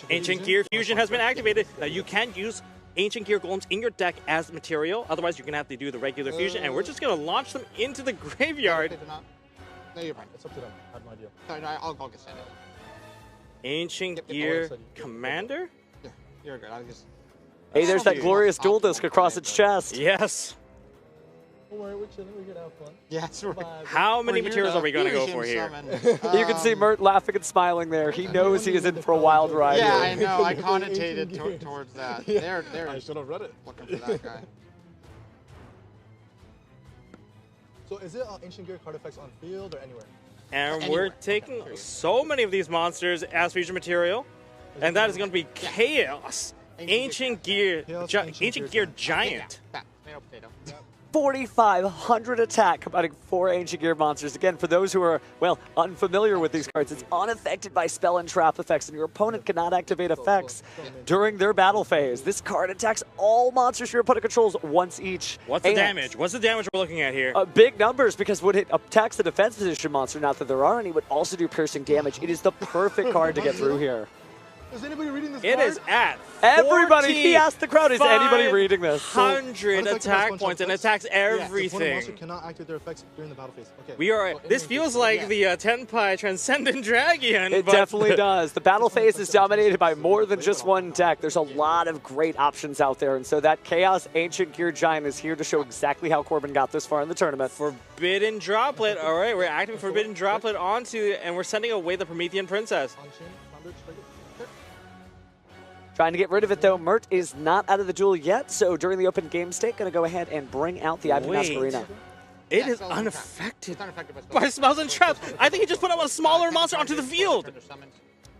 Ancient Gear Fusion has been activated. Now you can use Ancient Gear Golems in your deck as material. Otherwise, you're going to have to do the regular fusion, and we're just going to launch them into the graveyard. No, you're fine. It's up to them. I have no idea. Sorry, no, I'll get sent it. Ancient Gear Commander? Yeah, you're good. I'll just... Hey, there's that glorious dual disc across its chest. Yes. Don't worry, we're chilling. We're going to have fun. Yeah, that's right. How many materials are we going to go for here? You can see Mert laughing and smiling there. He knows he is in for a wild ride. Yeah, here. I know. I connotated towards that. They're I should have read it. looking for that guy. So is it Ancient Gear card effects on field or anywhere? And we're taking so many of ththese monsters as fusion material, and that is going to be Chaos. Ancient Gear Giant. Potato, potato. 4,500 attack, combining 4 Ancient Gear monsters. Again, for those who are, well, unfamiliar with these cards, it's unaffected by spell and trap effects, and your opponent cannot activate effects during their battle phase. This card attacks all monsters your opponent controls once each. What's the damage? What's the damage we're looking at here? Big numbers, because when it attacks the defense position monster, not that there are any, would also do piercing damage. It is the perfect card to get through here. Is anybody reading this It card? is at everybody. He asked the crowd, is anybody reading this? 100 attack points and attacks everything. Monster cannot activate their effects during the battle phase. Okay. We are. This feels like the Tenpai Transcendent Dragon. It definitely does. The battle phase is dominated by more than just one deck. There's a lot of great options out there, and so that Chaos Ancient Gear Giant is here to show exactly how Corbin got this far in the tournament. Forbidden Droplet. All right, we're acting Forbidden Droplet onto, and we're sending away the Promethean Princess. Trying to get rid of it, though. Mert is not out of the duel yet, so during the open game state, going to go ahead and bring out the Ivy Masquerena. It is unaffected by spells and traps. I think he just put up a smaller monster onto the field.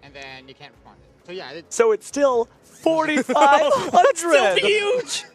And then you can't respond. So yeah. So it's still 4,500. Still huge.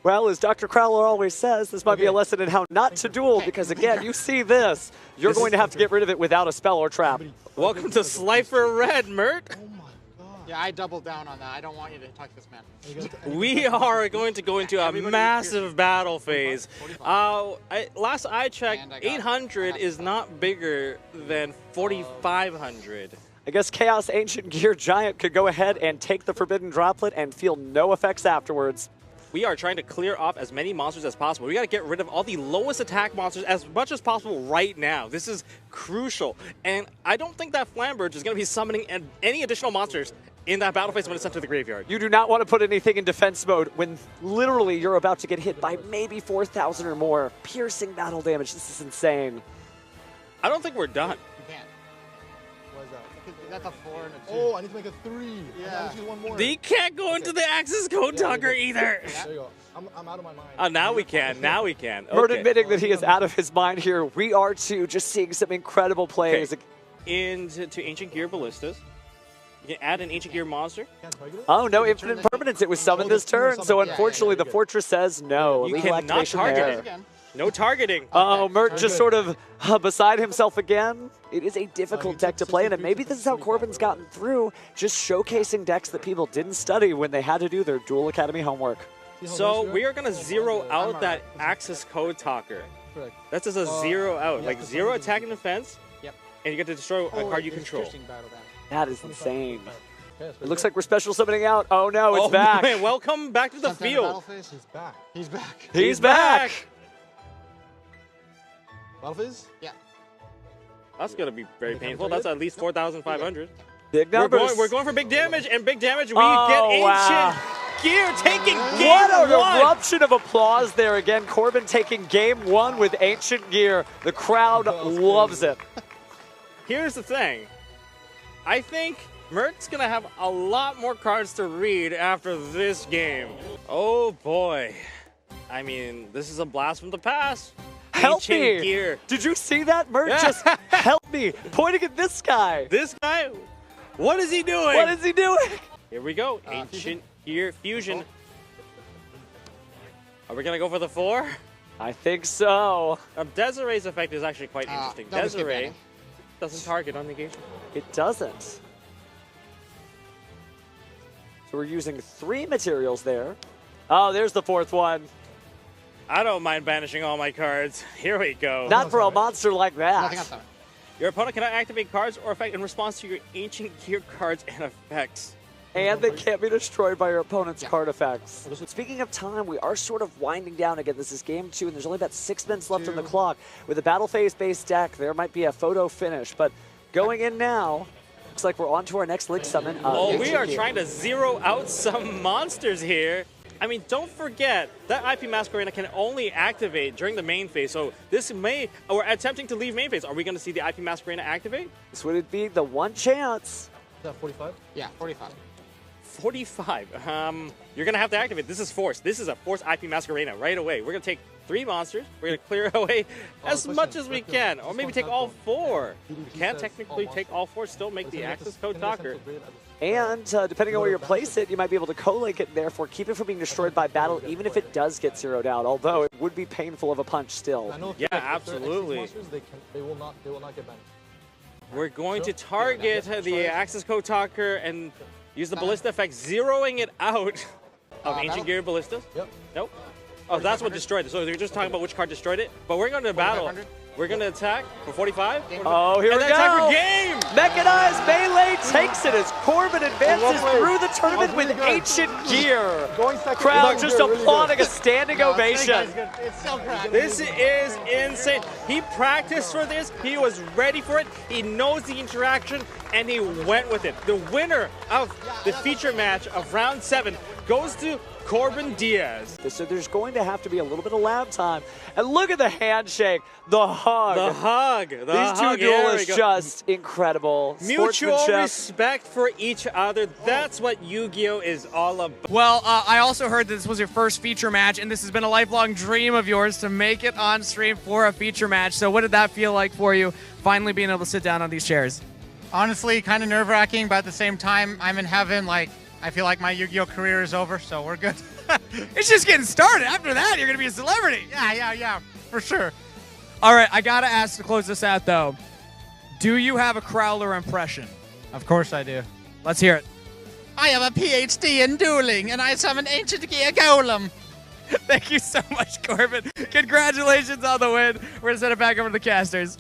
Well, as Dr. Crowler always says, this might be a lesson in how not to duel, because again, you see this, you're going to have to get rid of it without a spell or trap. Welcome to Slifer Red, Mert. Oh my god. Yeah, I doubled down on that. I don't want you to touch this man. We are going to go into a massive battle phase. Last I checked, 800 is not bigger than 4,500. I guess Chaos Ancient Gear Giant could go ahead and take the Forbidden Droplet and feel no effects afterwards. We are trying to clear off as many monsters as possible. We got to get rid of all the lowest attack monsters as much as possible right now. This is crucial. And I don't think that Flamberge is going to be summoning any additional monsters in that battle phase when it's sent to the graveyard. You do not want to put anything in defense mode when literally you're about to get hit by maybe 4,000 or more. Piercing battle damage. This is insane. I don't think we're done. You can't. Why is that? That's a 4 and a 2. Oh, I need to make a 3. Yeah. I need to do one more. They can't go into the Axis Code Talker either. There you go. I'm out of my mind. Now we can. Now we can. Mert Okay. admitting that he is out of his mind here. We are too, just seeing some incredible plays. Okay. Into Ancient Gear Ballistas. You can add an Ancient Gear monster. Oh, no infinite permanence. It was summoned this turn, so unfortunately the Fortress says no. You Legal cannot activation target there. it. No targeting. Oh, Mert just sort of beside himself again. It is a difficult deck to play, and maybe this is how Corbin's gotten through, just showcasing decks that people didn't study when they had to do their Duel Academy homework. So we are going to zero out that Axis Code Talker. That's just a zero out, like 0 attack and defense, Yep. and you get to destroy a card you control. That is insane. It looks like we're special summoning out. Oh no, it's back. Man, welcome back to the field. He's back. He's back. He's back. Battle phase? Yeah. That's going to be very painful. That's at least 4,500. Big numbers. We're going for big damage, and big damage, we get Ancient Gear taking game What a 1. eruption of applause there again. Corbin taking game 1 with Ancient Gear. The crowd loves it. Here's the thing. I think Mert's going to have a lot more cards to read after this game. Oh boy. I mean, this is a blast from the past. Help Ancient me. Gear. Did you see that? Mert Yeah. just help me. Pointing at this guy. This guy, what is he doing? What is he doing? Here we go. Ancient Gear Fusion. Are we going to go for the 4? I think so. Desiree's effect is actually quite interesting. no, just keep Desiree banning. doesn't target on negation. It doesn't. So we're using 3 materials there. Oh, there's the 4th one. I don't mind banishing all my cards. Here we go. Not for a monster like Nothing that. else. Your opponent cannot activate cards or effect in response to your Ancient Gear cards and effects. And they can't be destroyed by your opponent's card effects. Speaking of time, we are sort of winding down again. This is game 2, and there's only about 6 minutes left on the clock. With a battle phase-based deck, there might be a photo finish. But going in now, looks like we're on to our next League Summon. We are trying to zero out some monsters here. I mean, don't forget, that IP Masquerade can only activate during the main phase, so this may, we're attempting to leave main phase. Are we going to see the IP Masquerade activate? This would be the one chance. Is that 45? Yeah, 45. 45. You're going to have to activate. This is Force. This is a Force IP Masquerade right away. We're going to take 3 monsters. We're going to clear away as much as we can, or maybe take all 4. We can't technically take all 4, still make the access code talker. And depending on where you place it, you might be able to co-link it and therefore keep it from being destroyed by battle, even if it does get zeroed out, although it would be painful of a punch still. Yeah, absolutely. Monsters, they will not get banned. We're going to target the access code talker and use the ballista effect, zeroing it out of Ancient Gear Ballistas. Yep. Nope. Oh, that's what destroyed it. So you're just talking about which card destroyed it. But we're going to battle. We're going to attack for 45. Oh, here we go. Attack for game. Mechanized Melee takes it as Corbin advances through the tournament with Ancient Gear. Crowd just applauding a standing ovation. It's so cracked. This is insane. He practiced for this. He was ready for it. He knows the interaction, and he went with it. The winner of the feature match of round 7 goes to Corbin Diez. So there's going to have to be a little bit of lab time. And look at the handshake, the hug. The hug. These two duelists just incredible. Mutual respect for each other. That's what Yu-Gi-Oh! Is all about. Well, I also heard that this was your first feature match, and this has been a lifelong dream of yours to make it on stream for a feature match. So what did that feel like for you, finally being able to sit down on these chairs? Honestly, kind of nerve-wracking, but at the same time, I'm in heaven. Like, I feel like my Yu-Gi-Oh! Career is over, so we're good. It's just getting started. After that, you're going to be a celebrity. Yeah, for sure. All right, I got to ask to close this out, though. Do you have a Crowler impression? Of course I do. Let's hear it. I have a PhD in dueling, and I summon Ancient Gear Golem. Thank you so much, Corbin. Congratulations on the win. We're going to send it back over to the casters.